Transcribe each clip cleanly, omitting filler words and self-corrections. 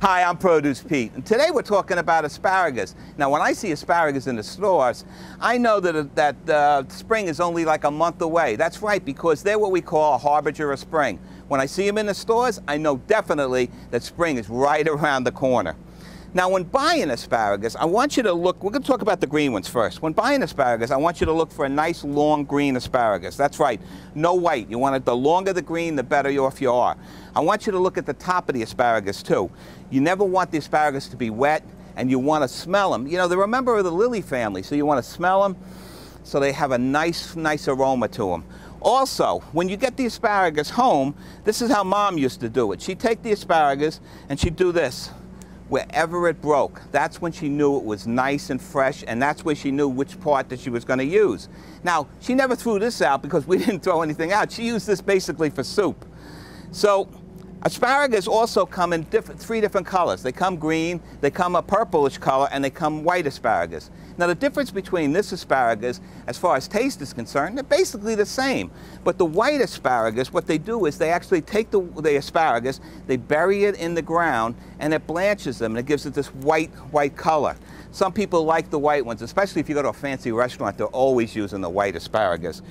Hi, I'm Produce Pete, and today we're talking about asparagus. Now, when I see asparagus in the stores, I know that spring is only like a month away. That's right, because they're what we call a harbinger of spring. When I see them in the stores, I know definitely that spring is right around the corner. Now, when buying asparagus, I want you to look, we're going to talk about the green ones first. When buying asparagus, I want you to look for a nice long green asparagus. That's right, no white. You want it, the longer the green, the better off you are. I want you to look at the top of the asparagus too. You never want the asparagus to be wet, and you want to smell them. You know, they're a member of the lily family, so you want to smell them so they have a nice aroma to them. Also, when you get the asparagus home, this is how Mom used to do it. She'd take the asparagus and she'd do this. Wherever it broke, that's when she knew it was nice and fresh, and that's where she knew which part that she was going to use. Now, she never threw this out because we didn't throw anything out. She used this basically for soup. So, asparagus also come in three different colors. They come green, they come a purplish color, and they come white asparagus. Now, the difference between this asparagus, as far as taste is concerned, they're basically the same. But the white asparagus, what they do is they actually take the asparagus, they bury it in the ground, and it blanches them, and it gives it this white color. Some people like the white ones, especially if you go to a fancy restaurant, they're always using the white asparagus.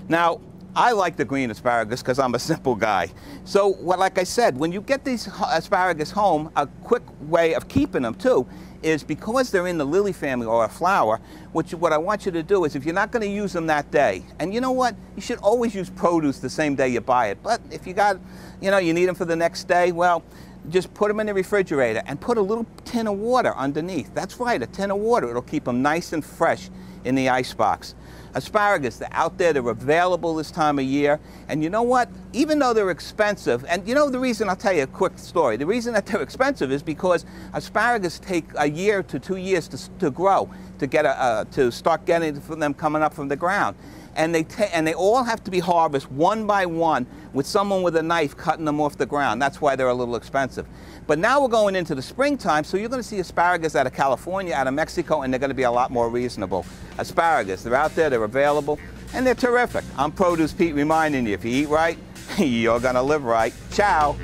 Now, I like the green asparagus because I'm a simple guy. So, like I said, when you get these asparagus home, a quick way of keeping them too is because they're in the lily family or a flower, what I want you to do is if you're not going to use them that day, and you know what, you should always use produce the same day you buy it. But if you got, you need them for the next day, well, just put them in the refrigerator and put a little tin of water underneath. That's right, a tin of water. It'll keep them nice and fresh in the icebox. Asparagus, they're out there, they're available this time of year, and you know what? Even though they're expensive, and you know the reason, I'll tell you a quick story. The reason that they're expensive is because asparagus take a year to 2 years to grow, to start getting them coming up from the ground. And they all have to be harvested one by one with someone with a knife cutting them off the ground. That's why they're a little expensive. But now we're going into the springtime, so you're going to see asparagus out of California, out of Mexico, and they're going to be a lot more reasonable. Asparagus, they're out there, they're available, and they're terrific. I'm Produce Pete reminding you, if you eat right, you're going to live right. Ciao.